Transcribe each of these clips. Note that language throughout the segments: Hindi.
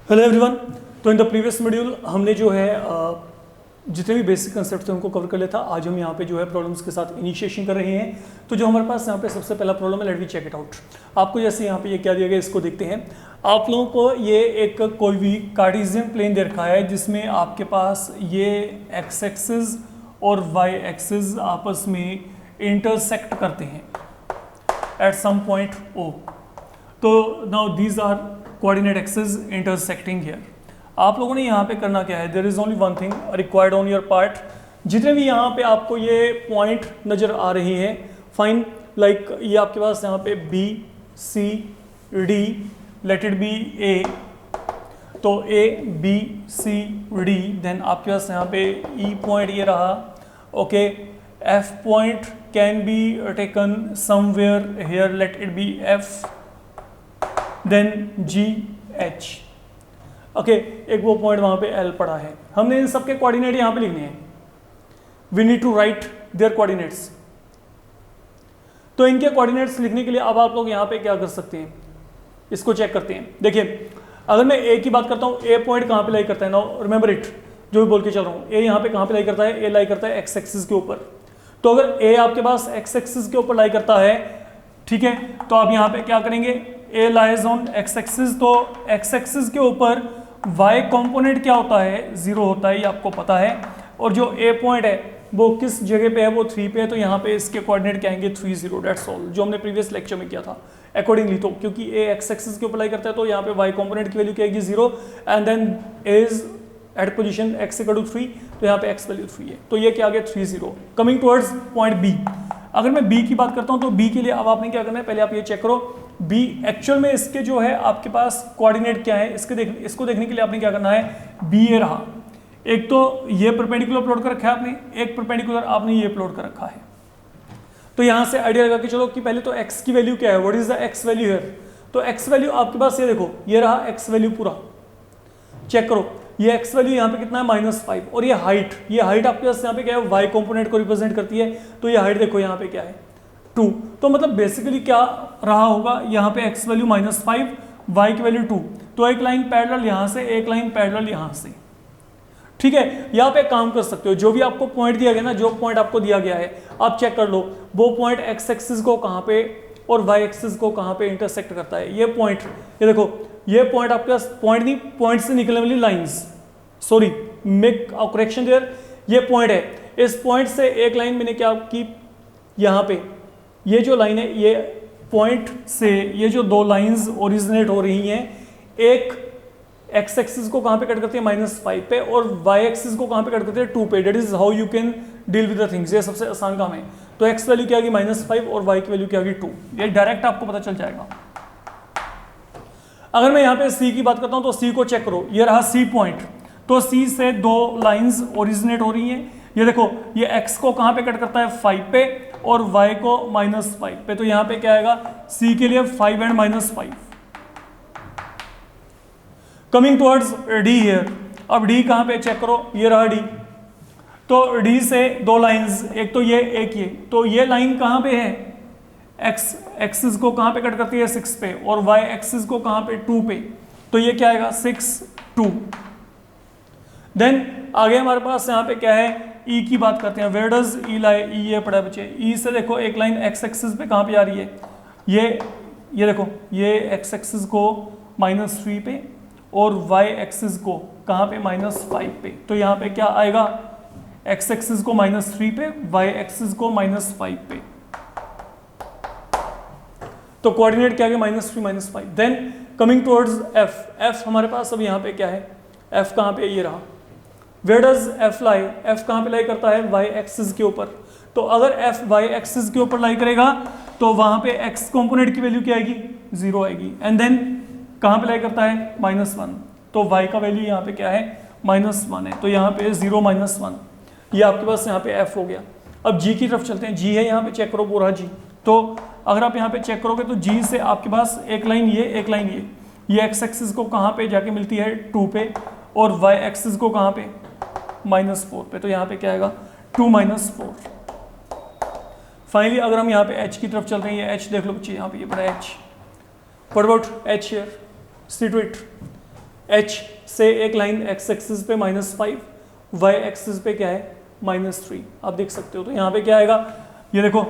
Hello everyone. तो इन द प्रीवियस मॉड्यूल हमने जो है जितने भी बेसिक कंसेप्ट थे उनको कवर कर लिया था। आज हम यहाँ पे जो है प्रॉब्लम्स के साथ इनिशिएशन कर रहे हैं। तो जो हमारे पास यहाँ पे सबसे पहला प्रॉब्लम है, let we check it out. आपको जैसे यहाँ पे ये क्या दिया गया इसको देखते हैं। आप लोगों को ये एक कोई भी कार्टेशियन प्लेन दे रखा है जिसमें आपके पास ये एक्स एक्सिस और वाई एक्सिस आपस में इंटरसेक्ट करते हैं एट सम पॉइंट ओ। तो now these are coordinate axis intersecting here. आप लोगों ने यहाँ पे करना क्या है, there is only one thing required on your part. जितने भी यहाँ पे आपको ये पॉइंट नजर आ रही हैं, फाइन, लाइक ये आपके पास यहाँ पे B C D, let it be A, तो A B C D, then आपके पास यहाँ पे ई पॉइंट ये रहा, okay. F point can be taken somewhere here, let it be F, then G H, okay. एक वो पॉइंट वहां पे एल पड़ा है। हमने इन सबके कोऑर्डिनेट यहां पे लिखने हैं। We need to write their coordinates. तो इनके कोऑर्डिनेट्स लिखने के लिए अब आप लोग यहां पे क्या कर सकते हैं, इसको चेक करते हैं। देखिए, अगर मैं ए की बात करता हूं, ए पॉइंट कहां पे लाई करता है, नाउ रिमेंबर इट, जो भी बोल के चल रहा हूं, ए यहां पे कहां पे लाई करता है, ए लाई करता है एक्स एक्सिस के ऊपर। तो अगर ए आपके पास एक्स एक्सिस के ऊपर लाई करता है, ठीक है, तो आप यहां पे क्या करेंगे, ए लाइज ऑन एक्स एक्सिस, तो एक्स एक्सिस के ऊपर वाई कंपोनेंट क्या होता है, जीरो होता है, ये आपको पता है। और जो ए पॉइंट है वो किस जगह पे है, वो 3 पे है, तो यहाँ पे इसके कोऑर्डिनेट क्या आएंगे 3 0, डेट्स ऑल, जो हमने प्रीवियस लेक्चर में किया था अकॉर्डिंगली। तो क्योंकि ए एक्स एक्सिस के ऊपर लाई करता है तो यहाँ पे वाई कंपोनेंट की वैल्यू क्या आएगी 0, and then is at position x equal to 3, तो यहाँ पे x वैल्यू 3 है, तो ये क्या आ गया 3 0। कमिंग टुवर्ड्स पॉइंट बी, अगर मैं b की बात करता हूँ तो b के लिए अब आपने क्या करना है, पहले आप ये चेक करो b एक्चुअल में इसके जो है आपके पास कोऑर्डिनेट क्या है, इसको देखने के लिए आपने क्या करना है, b ये रहा, एक तो ये परपेंडिकुलर प्लॉट कर रखा है आपने, एक परपेंडिकुलर आपने ये प्लॉट कर रखा है। तो यहां से आइडिया लगा कि चलो कि पहले तो x की वैल्यू क्या है, what is the x value here. तो x वैल्यू आपके पास ये देखो, ये रहा x वैल्यू पूरा, चेक करो, ये x वैल्यू यहाँ पे कितना है -5, और ये हाइट आपके पास यहाँ पे क्या है, y कंपोनेंट को रिप्रेजेंट करती है, तो ये हाइट देखो यहाँ पे क्या है 2। तो मतलब बेसिकली क्या रहा होगा, यहाँ पे x वैल्यू -5, y की वैल्यू 2, तो एक लाइन पैरेलल यहाँ से, एक लाइन पैरेलल यहाँ से, ठीक है। यहाँ पे काम कर सकते हो, जो भी आपको पॉइंट दिया गया ना, जो पॉइंट आपको दिया गया है आप चेक कर लो, वो पॉइंट x एक्सिस को कहाँ पे और y एक्सिस को कहाँ पे इंटरसेक्ट करता है। ये पॉइंट, ये देखो, ये पॉइंट आपके पास पॉइंट नहीं, पॉइंट से निकलने वाली lines, sorry make a correction there, ये पॉइंट है, इस पॉइंट से एक लाइन मैंने क्या की, यहाँ पे ये जो लाइन है, ये पॉइंट से ये जो दो लाइंस ओरिजिनेट हो रही हैं, एक एक्स एक्सिस को कहाँ पे कट करती है -5 पे, और वाई एक्सिस को कहाँ पे कट करती है 2 पे। That is how you can deal with the things, ये सबसे आसान काम है। तो एक्स वैल्यू क्या आ गई -5 और वाई की वैल्यू क्या आ गई 2, ये डायरेक्ट आपको पता चल जाएगा। अगर मैं यहाँ पे सी की बात करता हूँ तो सी को चेक करो, ये रहा सी पॉइंट, तो सी से दो लाइंस ओरिजिनेट हो रही हैं, ये देखो, ये x को कहाँ पे कट करता है 5 पे, और y को -5 पे, तो यहाँ पे क्या आएगा c के लिए 5 and -5। Coming towards d here, अब d कहाँ पे चेक करो, ये रहा d, तो d से दो लाइंस, एक तो ये एक ये, तो ये लाइन कहाँ पे है, x एक्सिस को कहाँ पे कट करती है 6 पे, और y एक्सिस को कहाँ पे 2 पे, तो ये क्या आएगा 6 2। देन आगे हमारे पास यहाँ पे क्या है, E की बात करते हैं, where does E lie, E ये पड़ा बच्चे, E से देखो एक लाइन x एक्सिस पे कहाँ पे आ रही है, ये देखो, ये x एक्सिस को -3 पे और y एक्सिस को कहाँ पे -5 पे, तो यहाँ पे क्या आएगा, x एक्सिस को -3 पे, y एक्सिस को -5 पे, तो कोऑर्डिनेट क्या है -3 -5। देन कमिंग टुवर्ड्स f हमारे पास अब यहाँ पे क्या है, f कहाँ पे, ये रहा, where does f lie, f कहाँ पे लाई करता है y एक्सिस के ऊपर, तो अगर f y एक्सिस के ऊपर लाई करेगा तो वहां पे x कंपोनेंट की वैल्यू क्या आएगी 0 आएगी, एंड देन कहाँ पे लाई करता है -1, तो y का वैल्यू यहाँ पे क्या है -1 है, तो यहाँ पे 0 -1, ये आपके पास यहाँ पे f हो गया। अब g की तरफ चलते हैं, g है यहाँ पे, चेक करो पूरा g, तो अगर आप यहाँ पे चेक करोगे तो g से आपके पास एक लाइन ये, एक लाइन ये x एक्सिस को कहाँ पे जाके मिलती है 2 पे, और y एक्सिस को कहाँ पे -4 पे, तो यहाँ पे क्या आएगा 2 -4। फाइनली अगर हम यहाँ पे h की तरफ चल रहे हैं, ये h देख लो बच्चे, यहाँ पे ये बड़ा h, what about h here, see to it, H से एक लाइन एक्स एक्सिस पे -5, वाई एक्सिस पे क्या है -3, आप देख सकते हो। तो यहाँ पे क्या आएगा, ये देखो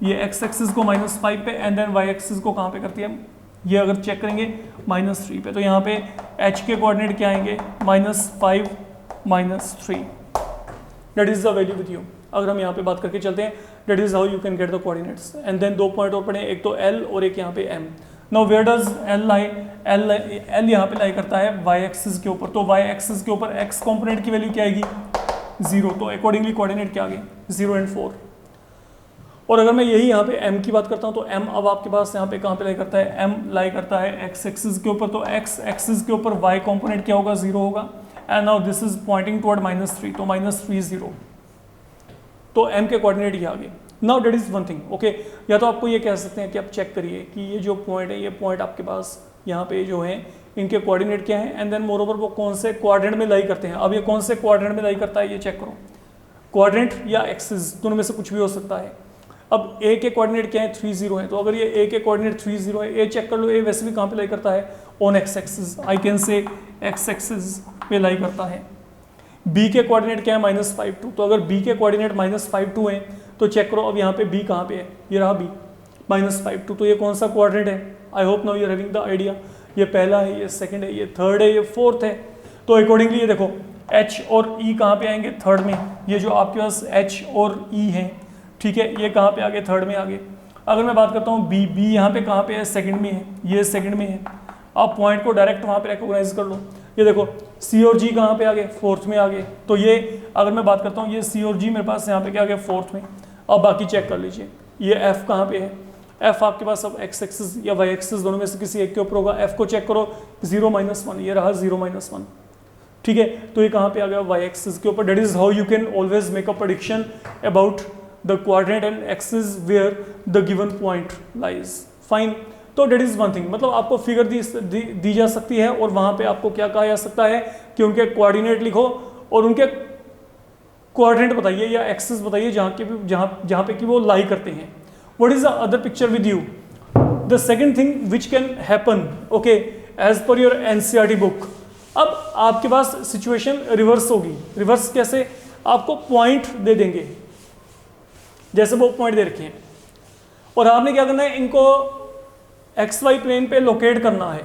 ये एक्स एक्सिस को -5 पे एंड देन वाई एक्सिस को कहाँ पे करती है, ये अगर चेक करेंगे -3 पे, तो यहाँ पे एच के कोऑर्डिनेट क्या आएंगे -5 -3, that is the value with you. अगर हम यहाँ पे बात करके चलते हैं, that is how you can get the coordinates. And then 2 point और पढ़े, एक तो एल और एक यहाँ पे M. Now where does L lie, L यहाँ पे लाई करता है वाई एक्सिस के ऊपर, तो वाई एक्सिस के ऊपर एक्स कॉम्पोनेंट की वैल्यू क्या आएगी 0, तो अकॉर्डिंगली कोऑर्डिनेट क्या आ गए 0 एंड 4। और अगर मैं यही यहाँ पे m की बात करता हूँ, तो m अब आपके पास यहाँ पे कहाँ पे लाई करता है, m लाई करता है x एक्सिस के ऊपर, तो x एक्सिस के ऊपर y कॉम्पोनेंट क्या होगा 0 होगा। And now this is pointing toward -3, तो -3 0, तो m के कोऑर्डिनेट ये आ गए। Now that is one thing, okay. या तो आपको ये कह सकते हैं कि आप चेक करिए कि ये जो पॉइंट है, ये पॉइंट आपके पास यहाँ पे जो है इनके कोऑर्डिनेट क्या है, एंड देन मोर ओवर वो कौन से क्वाड्रेंट में लाई करते हैं। अब ये कौन से क्वाड्रेंट में लाई करता है ये चेक करो, क्वाड्रेंट या एक्सिस, दोनों में से कुछ भी हो सकता है। अब ए के कोऑर्डिनेट क्या है 3 0 है, तो अगर ये ए के कोऑर्डिनेट 3 0 है, ए चेक कर लो, ए वैसे भी कहाँ पे लाई करता है on x axis, I can से एक्स एक्सिस पे लाई करता है। बी के कोऑर्डिनेट क्या है -5 2, तो अगर बी के कोऑर्डिनेट -5 2 है तो चेक करो अब यहाँ पे बी कहाँ पे है, ये रहा बी -5 2, तो ये कौन सा क्वाड्रेंट है। I hope now you are having the idea, ये पहला है, ये सेकंड है, ये थर्ड है, ये फोर्थ है। तो अकॉर्डिंगली ये देखो एच और ई कहाँ पे आएंगे थर्ड में, ये जो आपके पास एच और ई है, ठीक है, ये कहाँ पे आगे थर्ड में आगे। अगर मैं बात करता हूँ बी, बी यहाँ पे कहाँ पे है सेकंड में है, ये सेकंड में है। आप पॉइंट को डायरेक्ट वहाँ पे रिकॉग्नाइज कर लो, ये देखो सी और जी कहाँ पे आ गए फोर्थ में आ गए, तो ये अगर मैं बात करता हूँ ये सी और जी मेरे पास यहाँ पे क्या आ गया फोर्थ में। अब बाकी चेक कर लीजिए, ये एफ कहाँ पे है, एफ आपके पास अब एक्स एक्सिस या वाई एक्सिस दोनों में से किसी एक के ऊपर होगा। एफ को चेक करो 0 -1, ये रहा 0 -1, ठीक है, तो ये कहाँ पे आ गया वाई एक्सिस के ऊपर। That is how you can always make a prediction about the quadrant and axis where the given point lies, fine. तो डेट इज वन थिंग, मतलब आपको फिगर दी जा सकती है और वहां पे आपको क्या कहा जा सकता है कि उनके कोऑर्डिनेट लिखो और उनके क्वाड्रेंट बताइए या एक्सिस बताइए जहां पे कि वो लाई करते हैं। What is the other picture with you, the second thing which can happen, okay, as per your NCERT book. अब आपके पास सिचुएशन रिवर्स होगी। रिवर्स कैसे, आपको पॉइंट दे देंगे, जैसे वो पॉइंट दे रखे हैं, और आपने क्या करना है, इनको एक्स वाई प्लेन पे लोकेट करना है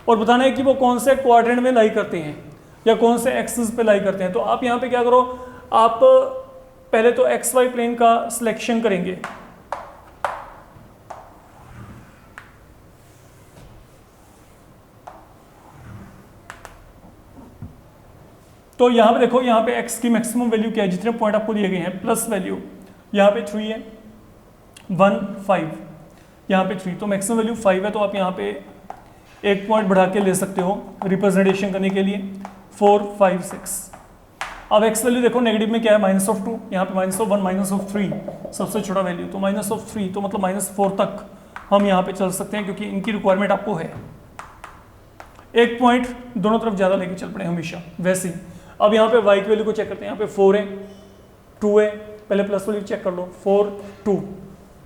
और बताना है कि वो कौन से क्वाड्रेंट में लाई करते हैं या कौन से एक्सिस पे लाई करते हैं। तो आप यहाँ पे क्या करो, आप पहले तो एक्स वाई प्लेन का सिलेक्शन करेंगे, तो यहाँ पे देखो, यहाँ पे x की मैक्सिमम वैल्यू क्या है, जितने पॉइंट आपको दिए गए हैं प्लस वैल्यू यहाँ पे 3 है, 1 5, यहाँ पे 3, तो मैक्सिमम वैल्यू 5 है। तो आप यहाँ पे एक पॉइंट बढ़ा के ले सकते हो रिप्रेजेंटेशन करने के लिए 4 5 6। अब x वैल्यू देखो नेगेटिव में क्या है -2, यहाँ पे -1 -3 सबसे छोटा वैल्यू, तो -3, तो मतलब -4 तक हम यहाँ पे चल सकते हैं क्योंकि इनकी रिक्वायरमेंट आपको है। एक पॉइंट दोनों तरफ ज़्यादा लेके चल पड़े हमेशा वैसे ही। अब यहाँ पे y की वैल्यू को चेक करते हैं, यहाँ पे 4 है 2 है, पहले प्लस वैल्यू चेक कर लो 4 2,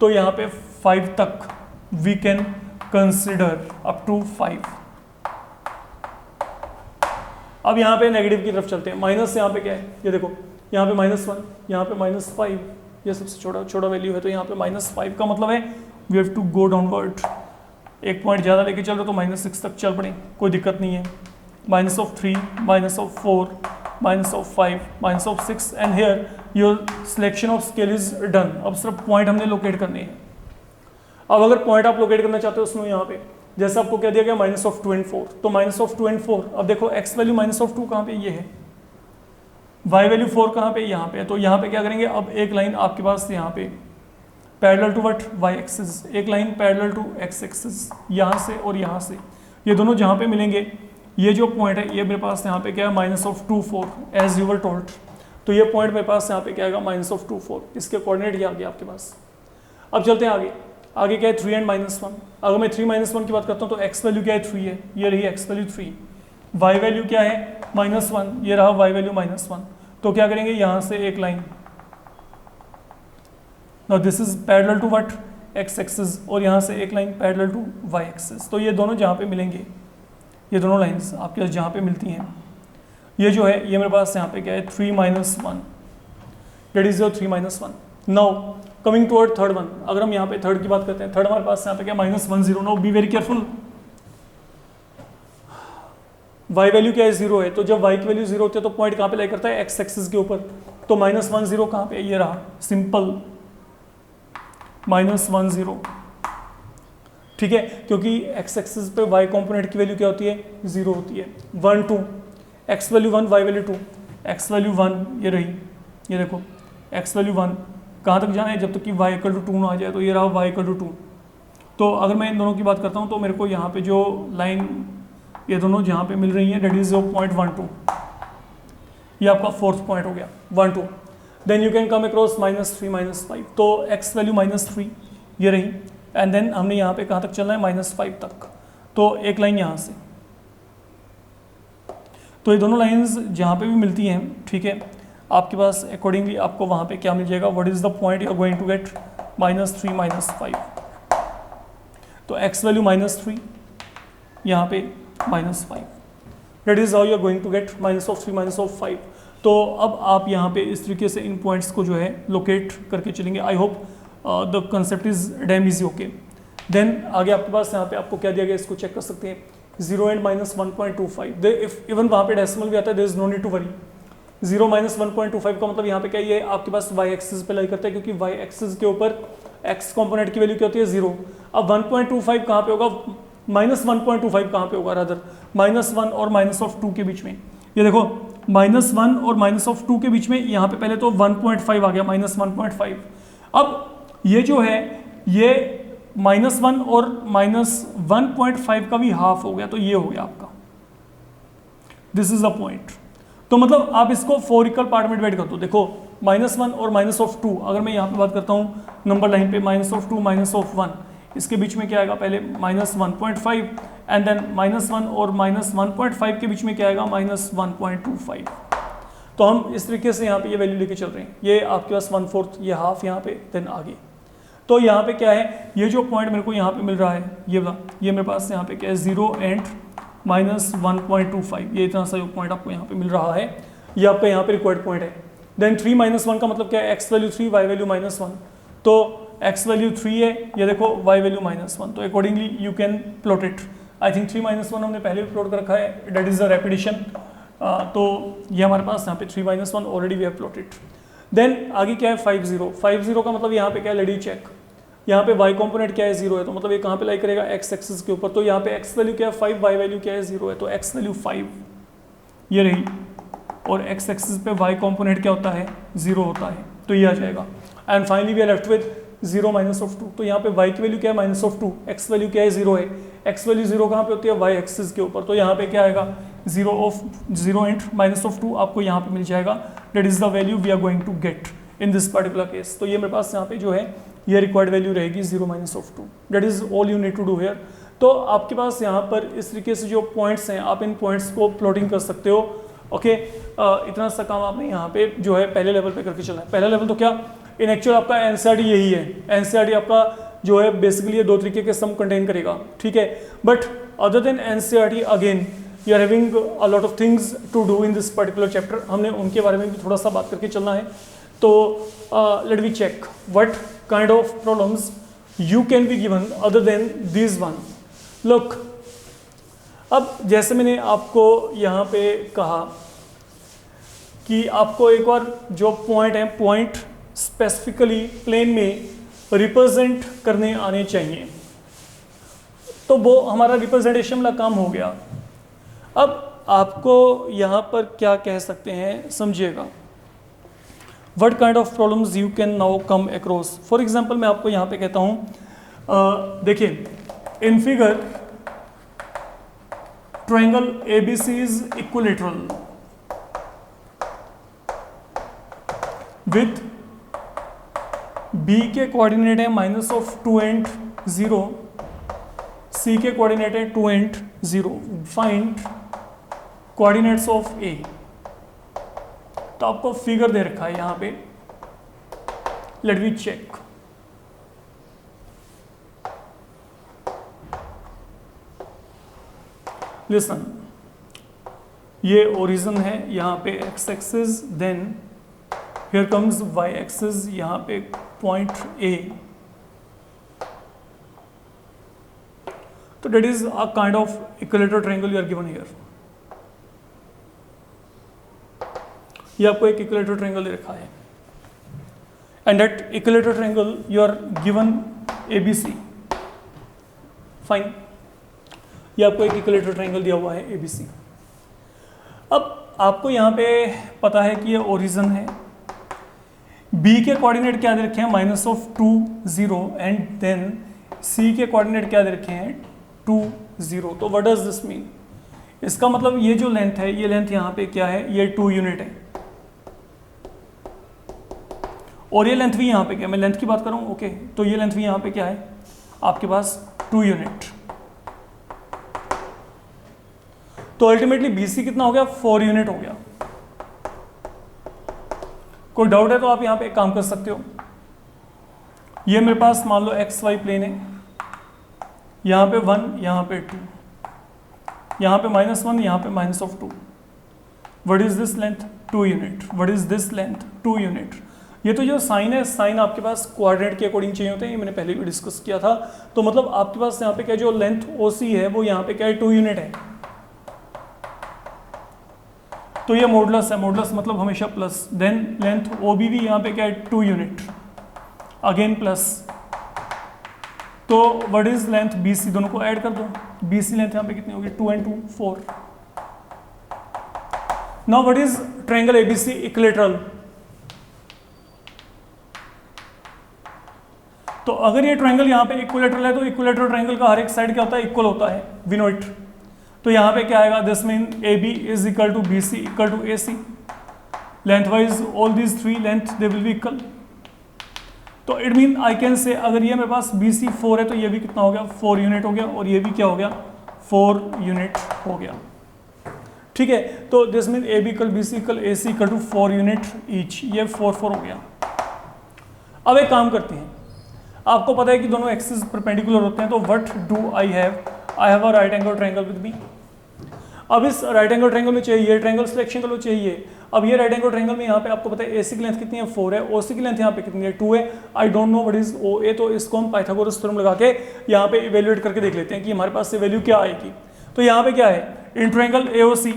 तो यहाँ पे 5 तक we can consider up to 5। अब यहाँ पे नेगेटिव की तरफ चलते हैं, माइनस यहाँ पे क्या है, ये देखो यहाँ पे -1, यहाँ पे -5, ये सबसे छोटा वैल्यू है, तो यहाँ पे -5 का मतलब है we have to go downward. एक पॉइंट ज़्यादा लेके चल रहे तो -6 तक चल पड़े, कोई दिक्कत नहीं है। -3, -4, -5, -6 and here your selection of scale is done. अब सिर्फ पॉइंट हमने लोकेट करने हैं। अब अगर पॉइंट आप लोकेट करना चाहते हो उसमें यहाँ पे जैसे आपको क्या दिया गया -2 and 4, तो -2 and 4, अब देखो x वैल्यू -2 कहाँ पे, ये है, y वैल्यू 4 कहाँ पे, यहाँ पे। तो यहाँ पे क्या करेंगे, अब एक लाइन आपके पास यहाँ पे parallel to what y axis, एक line parallel to x axis, यहाँ से और यहाँ से, ये दोनों जहाँ पे मिलेंगे, ये जो पॉइंट है ये मेरे पास यहाँ पे क्या है -2 4 एज यू वर टोल्ड। तो ये पॉइंट मेरे पास यहाँ पे क्या आएगा -2 4, इसके कोऑर्डिनेट ये आ गया आपके पास। अब चलते हैं आगे, आगे क्या है 3 and -1। अगर मैं 3 -1 की बात करता हूँ तो x वैल्यू क्या है 3 है, ये रही x वैल्यू 3, y वैल्यू क्या है -1, ये रहा y वैल्यू -1। तो क्या करेंगे, यहाँ से एक line, now this is parallel to what x axis, और यहाँ से एक line parallel to y axis, तो ये दोनों जहाँ पे मिलेंगे ये दोनों लाइंस आपके पास जहाँ पे मिलती हैं, ये जो है ये मेरे पास यहाँ पे क्या है 3 - 1, that is your 3 - 1। Now coming toward third one, अगर हम यहाँ पे थर्ड की बात करते हैं, थर्ड हमारे पास यहाँ पे क्या -1 0। Now be very careful, y value क्या है 0 है, तो जब y की वैल्यू 0 होती है तो पॉइंट कहाँ पे लाई करता है x एक्सिस के ऊपर, तो -1 0 कहाँ पे, ये रहा सिंपल -1 0, ठीक है, क्योंकि x एक्सिस पे y कंपोनेंट की वैल्यू क्या होती है 0 होती है। 1 2, x value 1 y value 2, x value 1 ये रही, ये देखो x वैल्यू 1 कहाँ तक जाना है, जब तक कि y = 2 ना आ जाए, तो ये रहा y = 2। तो अगर मैं इन दोनों की बात करता हूँ तो मेरे को यहाँ पे जो लाइन ये दोनों जहाँ पे मिल रही हैं, डेट इज पॉइंट 1 2, ये आपका फोर्थ पॉइंट हो गया 1 2। Then you can come across -3 - 5, तो x वैल्यू -3 ये रही, एंड देन हमने यहाँ पे कहाँ तक चलना है -5 तक, तो एक लाइन यहाँ से, तो ये दोनों लाइंस जहाँ पे भी मिलती हैं, ठीक है, आपके पास अकॉर्डिंगली आपको वहाँ पे क्या मिल जाएगा, what is the point you are going to get -3 - 5, तो x वैल्यू -3 यहाँ पे -5, that is how you are going to get -3 - 5। तो अब आप यहाँ पे इस तरीके से इन पॉइंट्स को जो है लोकेट करके चलेंगे। I hope the concept is damn easy, okay. Then आगे आपके पास यहाँ पे आपको क्या दिया गया, इसको चेक कर सकते हैं, 0 and -1.25, इफ इवन वहाँ पे डेसिमल भी आता है, there is no need to worry. 0 - 1.25 का मतलब यहाँ पे क्या, ये आपके पास y एक्सिस पे लाई करता है, क्योंकि y एक्सिस के ऊपर x कंपोनेंट की वैल्यू क्या होती है 0। अब 1.25 कहाँ पे होगा, -1.25 कहाँ पे होगा, रादर -1 और -2 के बीच में, ये देखो -1 और -2 के बीच में, यहाँ पे पहले तो 1.5 आ गया, -1.5। अब ये जो है ये -1 और -1.5 का भी हाफ हो गया, तो ये हो गया आपका, दिस इज द पॉइंट। तो मतलब आप इसको 4 इक्वल पार्ट में डिवाइड कर दो। देखो -1 और -2, अगर मैं यहाँ पे बात करता हूँ नंबर लाइन पे -2 -1, इसके बीच में क्या आएगा, पहले -1.5 एंड देन -1 और -1.5 के बीच में क्या आएगा, -1.25। तो हम इस तरीके से यहाँ पे ये वैल्यू लेके चल रहे हैं, ये आपके पास 1/4, ये हाफ यहाँ पे, देन आगे। तो यहाँ पे क्या है, ये जो पॉइंट मेरे को यहाँ पे मिल रहा है, ये मेरे पास यहाँ पे क्या है 0 and -1.25, ये इतना सा पॉइंट आपको यहाँ पे मिल रहा है, ये आपका यहाँ पे रिक्वायर्ड पॉइंट है। देन 3 - 1 का मतलब क्या है, x वैल्यू 3 y वैल्यू -1, तो x वैल्यू 3 है, ये देखो y वैल्यू -1, तो accordingly you can plot it. I think 3 - 1 हमने पहले भी प्लॉट कर रखा है, डेट इज द रेपिटेशन। तो ये हमारे पास यहाँ पे 3 - 1 already we have plotted. Then आगे क्या है 5 0, 5 0 का मतलब यहाँ पे क्या है, लेडी चेक, यहाँ पे y कंपोनेंट क्या है 0 है, तो मतलब ये कहाँ पे लाई करेगा, x एक्सिस के ऊपर, तो यहाँ पे x वैल्यू क्या है 5, y वैल्यू क्या है 0 है, तो x वैल्यू 5 ये रही, और x एक्सिस पे y कंपोनेंट क्या होता है 0 होता है, तो ये आ जाएगा। And finally we are left with 0 - 2, तो यहाँ पे y की वैल्यू क्या है -2, x वैल्यू क्या है 0 है, x वैल्यू 0 कहाँ पे होती है, y एक्सिस के ऊपर, तो यहाँ पे क्या आएगा 0 and -2 आपको यहाँ पे मिल जाएगा, that is the value we are going to get in this particular case. तो ये मेरे पास यहाँ पे जो है ये रिक्वायर्ड वैल्यू रहेगी 0 -2, that is all you need to do here. तो आपके पास यहाँ पर इस तरीके से जो पॉइंट्स हैं, आप इन पॉइंट्स को प्लॉटिंग कर सकते हो, ओके। इतना सा काम आपने यहाँ पे जो है पहले लेवल पे करके चलना है। पहला लेवल तो क्या, इन एक्चुअल आपका एनसीईआरटी यही है, एनसीईआरटी आपका जो है बेसिकली ये 2 तरीके के सम कंटेन करेगा, ठीक है। But other than NCERT again you are having a lot of things to do in this particular chapter, हमने उनके बारे में भी थोड़ा सा बात करके चलना है। तो let we check what kind of problems you can be given other than this one. Look, अब जैसे मैंने आपको यहाँ पे कहा कि आपको एक बार जो पॉइंट है, पॉइंट स्पेसिफिकली प्लेन में रिप्रेजेंट करने आने चाहिए, तो वो हमारा रिप्रेजेंटेशन वाला काम हो गया। अब आपको यहाँ पर क्या कह सकते हैं, समझिएगा, what kind of problems you can now come across. For example मैं आपको यहाँ पे कहता हूँ, देखिए in figure triangle ABC is equilateral with B के कोऑर्डिनेट है -2 and 0, C के कोऑर्डिनेट है 2 and 0, find coordinates of A। तो आपको फिगर दे रखा है यहाँ पे, लेट वी चेक। लिसन, ये ओरिजिन है यहाँ पे X axis, then here comes Y axis, यहाँ पे पॉइंट ए. तो that is a kind of equilateral triangle you are given here. ये आपको एक equilateral triangle दे रखा है, and that equilateral triangle you are given ABC. Fine. ये आपको एक equilateral triangle दिया हुआ है ABC. अब आपको यहाँ पे पता है कि ये ओरिजिन है, B के कोऑर्डिनेट क्या दे रखे हैं, -2 0, एंड देन C के कोऑर्डिनेट क्या दे रखे हैं, 2 0. तो व्हाट डज दिस मीन? इसका मतलब ये जो लेंथ है, ये लेंथ यहाँ पे क्या है, ये 2 यूनिट है, और ये लेंथ भी यहाँ पे क्या है, मैं लेंथ की बात कर रहा हूँ, ओके. तो ये लेंथ भी यहाँ पे क्या है आपके पास, 2 यूनिट. तो अल्टीमेटली BC कितना हो गया, 4 यूनिट हो गया. कोई डाउट है तो आप यहाँ पे एक काम कर सकते हो, ये मेरे पास मान लो XY प्लेन है, यहाँ पे 1, यहाँ पे 2, यहाँ पे -1, यहाँ पे -2. What is this length, 2 unit. What is this length, 2 unit. ये तो जो साइन है, साइन आपके पास कोऑर्डिनेट के अकॉर्डिंग चाहिए होते हैं, ये मैंने पहले भी डिस्कस किया था. तो मतलब आपके पास यहाँ पे क्या, जो लेंथ OC है वो यहाँ पे क्या है, 2 यूनिट है. तो ये मॉडुलस है, मॉडुलस मतलब हमेशा प्लस. देन लेंथ OB भी यहाँ पे क्या है, 2 यूनिट, अगेन प्लस. तो व्हाट इज लेंथ BC, दोनों को ऐड कर दो. BC लेंथ यहाँ पे कितनी होगी, 2 and 2 4. Now what is triangle ABC equilateral? तो अगर ये ट्रायंगल यहाँ पे इक्विलैटरल है तो इक्विलैटरल ट्रायंगल का हर एक साइड क्या होता है, इक्वल होता है, वी नो इट. तो यहाँ पे क्या आएगा, this mean AB is equal to BC equal to AC. Length wise all these 3 length they will be equal. तो it mean I can say, अगर ये मेरे पास BC 4 है तो ये भी कितना हो गया, 4 यूनिट हो गया, और ये भी क्या हो गया, 4 यूनिट हो गया. ठीक है. तो this mean AB equal BC equal AC equal to 4 unit each. ये 4 4 हो गया. अब एक काम करते हैं, आपको पता है कि दोनों एक्सिस परपेंडिकुलर होते हैं, तो what do I have a right angle triangle with me. अब इस राइट एंगल ट्रायंगल में चाहिए ट्रायंगल सिलेक्शन करो चाहिए. अब ये राइट एंगल ट्रायंगल में यहाँ पे आपको पता है AC की लेंथ कितनी है, 4 है, OC की लेंथ यहाँ पे कितनी है, 2 है. आई don't know what is OA, तो इसको हम पाइथागोरस थ्योरम लगा के यहाँ पे इवेल्युएट करके देख लेते हैं कि हमारे पास से वैल्यू क्या आएगी. तो यहाँ पे क्या है, in triangle AOC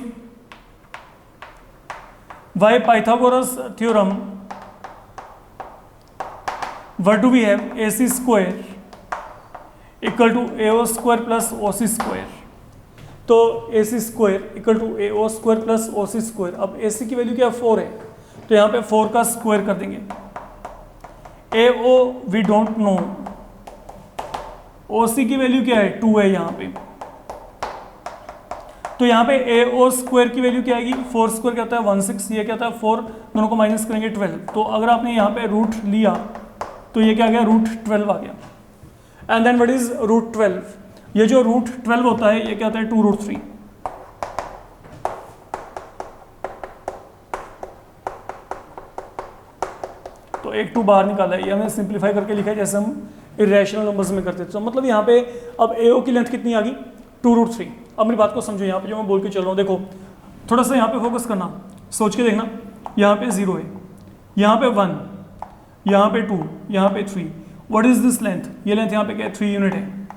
by Pythagoras theorem what do we have, AC square equal to AO square plus OC square. तो AC square equal to AO square plus OC square. अब AC की वैल्यू क्या है, 4 है, तो यहाँ पे 4 का स्क्वायर कर देंगे. AO we don't know, OC की वैल्यू क्या है, 2 है यहाँ पे. तो यहाँ पे AO स्क्वायर की वैल्यू क्या आएगी, 4 स्क्वायर क्या होता है, 16, ये क्या होता है 4, दोनों को माइनस करेंगे 12. तो अगर आपने यहाँ पे रूट लिया तो ये क्या आ गया, रूट 12 आ गया. And then what is root 12, ये जो रूट 12 होता है ये क्या होता है, 2√3. तो एक 2 बाहर निकाला है, ये हमने सिंप्लीफाई करके लिखा है जैसे हम इरेशनल नंबर्स में करते थे. तो मतलब यहाँ पे अब AO की लेंथ कितनी आ गई, 2√3. अब मेरी बात को समझो, यहाँ पे जो मैं बोल के चल रहा हूँ, देखो थोड़ा सा यहाँ पे फोकस करना, सोच के देखना. यहाँ पे 0 है, यहाँ पे 1, यहाँ पे 2, यहाँ पे 3. व्हाट इज दिस लेंथ, ये लेंथ यहाँ पे क्या है, 3 यूनिट है.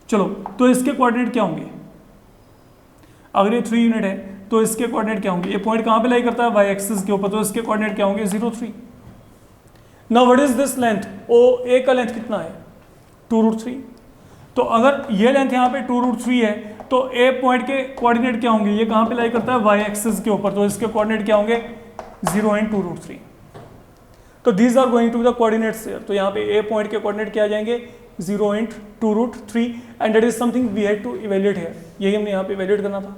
चलो, तो इसके कोऑर्डिनेट क्या होंगे, अगर ये 3 यूनिट है तो इसके कोऑर्डिनेट क्या होंगे, ये पॉइंट कहाँ पे लाई करता है, वाई एक्सिस के ऊपर, तो इसके कोऑर्डिनेट क्या होंगे, 0 3. Now what is this length, OA का लेंथ कितना है, 2√3. तो अगर ये लेंथ यहाँ पे 2√3 है तो A पॉइंट के कोऑर्डिनेट क्या होंगे, ये कहाँ पे लाई करता है, वाई एक्सिस के ऊपर, तो इसके कोऑर्डिनेट क्या होंगे, 0 and 2√3. तो these are going to the coordinates here. तो यहाँ पे A पॉइंट के कोऑर्डिनेट क्या आ जाएंगे, 0 and 2√3, and that is something we had to evaluate here. यही हमने यहाँ पे इवैल्यूएट करना था.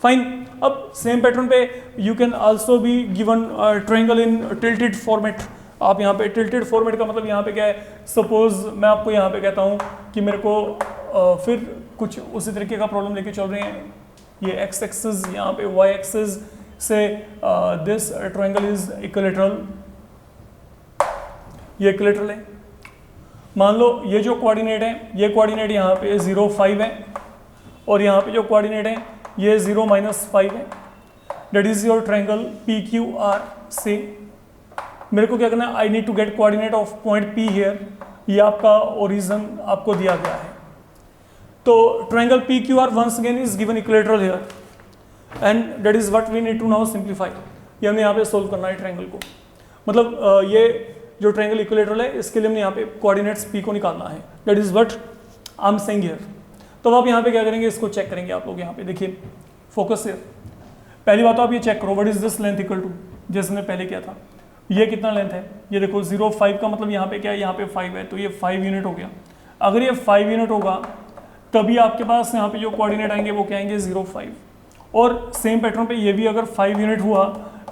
फाइन. अब सेम पैटर्न पे you can also be given triangle in tilted format. आप यहाँ पे टिल्टेड फॉर्मेट का मतलब यहाँ पे क्या है, सपोज मैं आपको यहाँ पे कहता हूँ कि मेरे को फिर कुछ उसी तरीके का प्रॉब्लम लेके चल रहे हैं. ये x एक्सिस, यहाँ पे y एक्सिस से दिस ट्रायंगल इज इक्विलैटरल, ये इक्विलैटरल है. मान लो ये जो कोऑर्डिनेट है, ये कोऑर्डिनेट यहाँ पे 0 5 है, और यहाँ पे जो कोऑर्डिनेट है ये 0 -5 है, that is your triangle P Q R से। मेरे को क्या करना है, I need to get coordinate of point P here, ये आपका ओरिजिन आपको दिया गया है। तो triangle P Q R once again is given equilateral here and that is what we need to now simplify. ये हमने यहाँ पे सोल्व करना है ट्रायंगल को, मतलब ये जो ट्रायंगल इक्विलेटरल है इसके लिए हमने यहाँ पे कोऑर्डिनेट्स पी को निकालना है, that is what I am saying here. तो आप यहाँ पे क्या करेंगे, इसको चेक करेंगे आप लोग। यहाँ पे देखिए फोकस हियर, पहली बात तो आप ये चेक करो what is this length equal to, जैसे हमने पहले किया था। ये कितना लेंथ है, ये देखो 0.5 का मतलब यहाँ पे क्या है, यहाँ पे 5 है, तो ये 5 यूनिट हो गया। अगर ये 5 यूनिट होगा तभी आपके पास यहाँ पे जो कोऑर्डिनेट आएंगे वो क्या आएंगे 0.5, और सेम पैटर्न पे ये भी अगर 5 यूनिट हुआ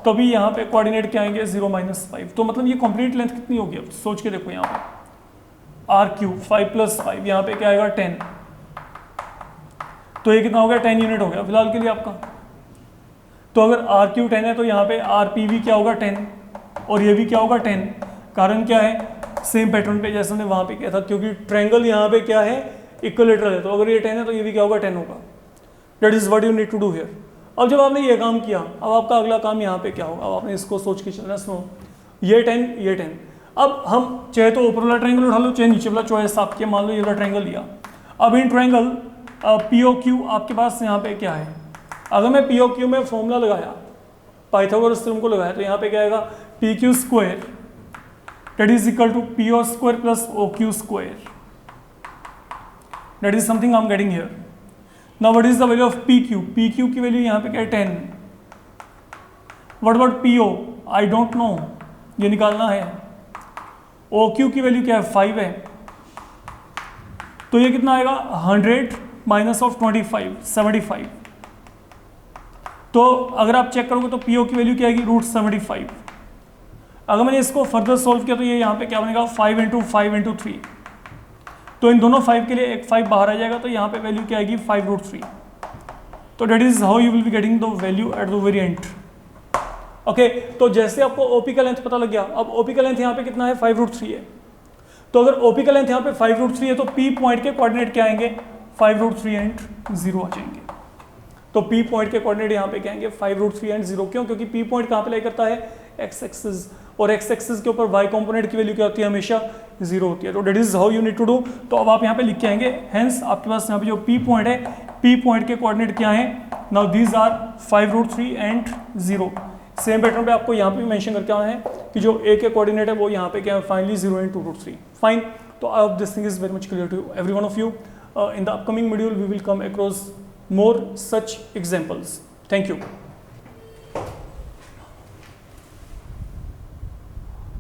तभी यहाँ पे कोऑर्डिनेट क्या आएंगे 0 -5। तो मतलब ये कंप्लीट लेंथ कितनी होगी, अब सोच के देखो। यहाँ पे आर क्यू 5 + 5 यहाँ पे क्या आएगा 10, तो ये कितना हो गया 10 यूनिट हो गया फिलहाल के लिए आपका। तो अगर आर क्यू 10 है तो यहाँ पे आर पी भी क्या होगा 10 और ये भी क्या होगा 10। कारण क्या है, सेम पैटर्न पे जैसे हमने वहाँ पे किया था, क्योंकि ट्रायंगल यहाँ पे क्या है इक्विलेटरल है, तो अगर ये 10 है तो ये भी क्या होगा 10 होगा। That is what you need to do here. अब जब आपने ये काम किया, अब आपका अगला काम यहाँ पे क्या होगा, अब आपने इसको सोच के चलना। सुनो, ये 10 ये 10, अब हम चाहे तो ऊपर वाला ट्रायंगल उठा लो चाहे नीचे वाला, चॉइस आपकी। मान लो ये वाला ट्रायंगल लिया, अब in triangle P O Q आपके पास यहाँ पे क्या है, अगर मैं पी ओ क्यू में फॉर्मूला लगाया, पाइथागोरस थ्योरम को लगाया, तो यहाँ पे क्या आएगा P Q square that is equal to P O square plus O Q square. That is something I am getting here. Now what is the value of P Q, P Q की वैल्यू यहाँ पे क्या है 10। What about P O, I don't know, ये निकालना है। ओ क्यू की वैल्यू क्या है 5 है, तो ये कितना आएगा 100 -25 75। तो अगर आप चेक करोगे तो पीओ की वैल्यू क्या आएगी √75। अगर मैंने इसको फर्दर सोल्व किया तो ये यहाँ पे क्या बनेगा 5 × 5 × 3, तो इन दोनों 5 के लिए एक 5 बाहर आ जाएगा, तो यहाँ पे वैल्यू क्या आएगी 5√3। तो that is how you will be getting the value at the very end. Okay, तो जैसे आपको ओपी का लेंथ पता लग गया, अब ओपी का लेंथ यहाँ पे कितना है 5√3 है। तो अगर ओपी का लेंथ यहाँ पे 5√3 है तो पी पॉइंट के कोऑर्डिनेट क्या आएंगे 5√3 एंड 0 आ जाएंगे। तो पी पॉइंट के कोऑर्डिनेट यहाँ पे क्या आएंगे 5√3 एंड 0। क्यों, क्योंकि पी पॉइंट कहाँ पे लाई करता है एक्स एक्सिस, और एक्स एक्सिस के ऊपर वाई कंपोनेंट की वैल्यू क्या होती है हमेशा 0 होती है। तो that is how you need to do. तो अब आप यहाँ पे लिख के आएंगे, हेंस आपके पास यहाँ पे जो पी पॉइंट है, पी पॉइंट के कोऑर्डिनेट क्या है, now these are 5√3 and 0। Same pattern पे आपको यहाँ पे भी मेंशन करके आना है कि जो ए के कोऑर्डिनेट है वो यहाँ पे क्या है फाइनली 0 एंड 2√3। फाइन, तो I hope this thing is very much clear to every one of you. In the upcoming module we will come across more such examples. Thank you.